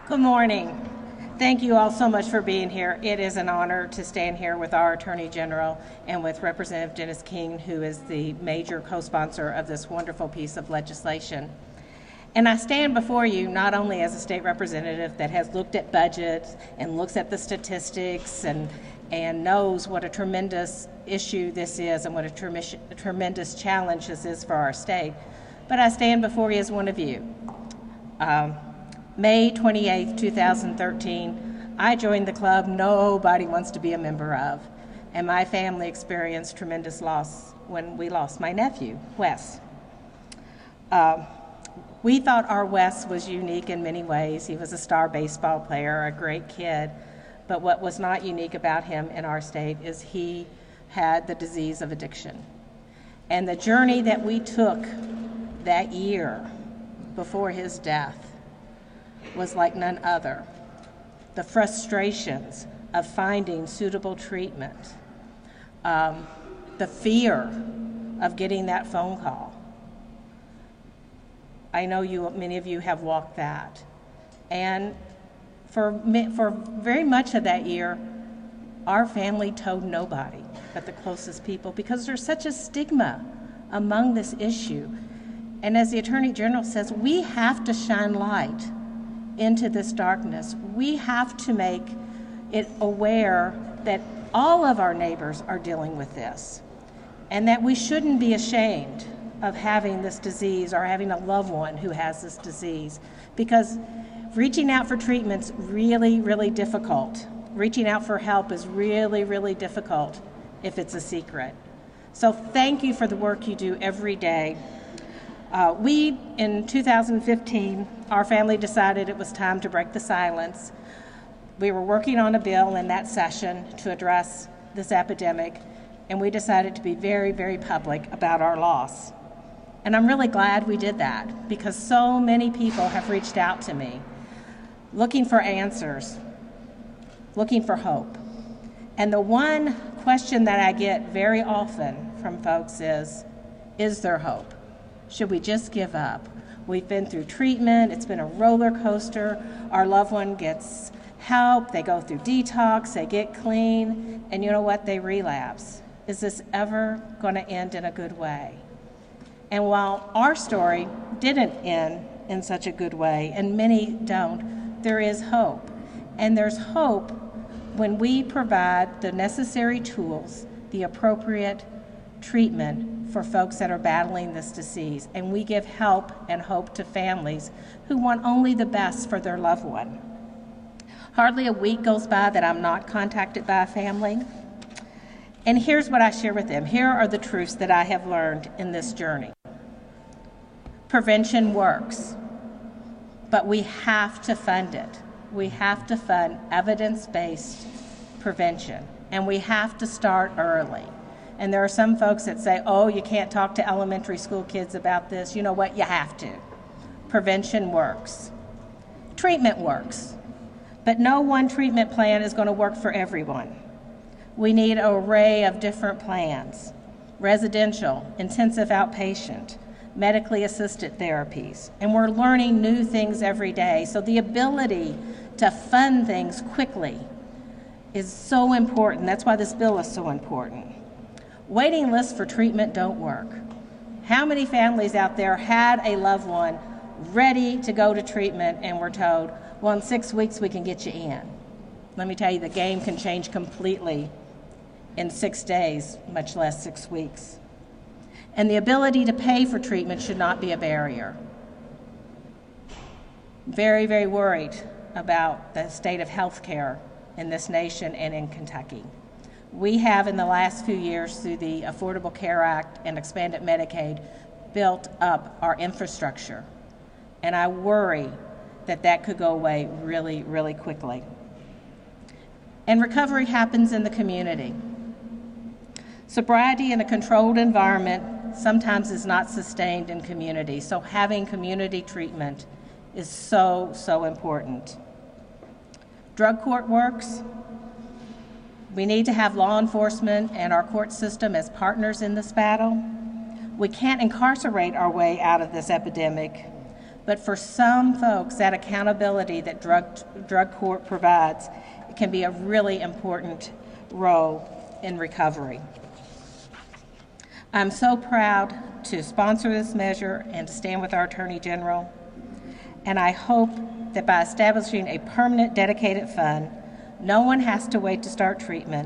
Good morning. Thank you all so much for being here. It is an honor to stand here with our Attorney General and with Representative Dennis King, who is the major co-sponsor of this wonderful piece of legislation. And I stand before you not only as a state representative that has looked at budgets and looks at the statistics and knows what a tremendous issue this is and what a tremendous challenge this is for our state, but I stand before you as one of you. May 28th, 2013, I joined the club nobody wants to be a member of, and my family experienced tremendous loss when we lost my nephew, Wes. We thought our Wes was unique in many ways. He was a star baseball player, a great kid, but what was not unique about him in our state is he had the disease of addiction. And the journey that we took that year before his death was like none other. The frustrations of finding suitable treatment, the fear of getting that phone call. I know many of you have walked that. And for very much of that year, our family told nobody but the closest people because there's such a stigma among this issue. And as the Attorney General says, we have to shine light into this darkness. We have to make it aware that all of our neighbors are dealing with this and that we shouldn't be ashamed of having this disease or having a loved one who has this disease, because reaching out for treatment's really, really difficult. Reaching out for help is really, really difficult if it's a secret. So thank you for the work you do every day. In 2015, our family decided it was time to break the silence. We were working on a bill in that session to address this epidemic, and we decided to be very, very public about our loss. And I'm really glad we did that because so many people have reached out to me looking for answers, looking for hope. And the one question that I get very often from folks is there hope? Should we just give up? We've been through treatment, it's been a roller coaster, our loved one gets help, they go through detox, they get clean, and you know what, they relapse. Is this ever gonna end in a good way? And while our story didn't end in such a good way, and many don't, there is hope. And there's hope when we provide the necessary tools, the appropriate treatment for folks that are battling this disease. And we give help and hope to families who want only the best for their loved one. Hardly a week goes by that I'm not contacted by a family. And here's what I share with them. Here are the truths that I have learned in this journey. Prevention works, but we have to fund it. We have to fund evidence-based prevention, and we have to start early. And there are some folks that say, oh, you can't talk to elementary school kids about this. You know what? You have to. Prevention works. Treatment works, but no one treatment plan is going to work for everyone. We need an array of different plans: residential, intensive outpatient, medically assisted therapies, and we're learning new things every day. So the ability to fund things quickly is so important. That's why this bill is so important. Waiting lists for treatment don't work. How many families out there had a loved one ready to go to treatment and were told, well, in 6 weeks we can get you in? Let me tell you, the game can change completely in 6 days, much less 6 weeks. And the ability to pay for treatment should not be a barrier. Very, very worried about the state of health care in this nation and in Kentucky. We have, in the last few years, through the Affordable Care Act and expanded Medicaid, built up our infrastructure. And I worry that that could go away really, really quickly. And recovery happens in the community. Sobriety in a controlled environment sometimes is not sustained in community, so having community treatment is so, so important. Drug court works. We need to have law enforcement and our court system as partners in this battle. We can't incarcerate our way out of this epidemic, But for some folks, that accountability that drug court provides can be a really important role in recovery. I'm so proud to sponsor this measure and to stand with our Attorney General, and I hope that by establishing a permanent dedicated fund, no one has to wait to start treatment,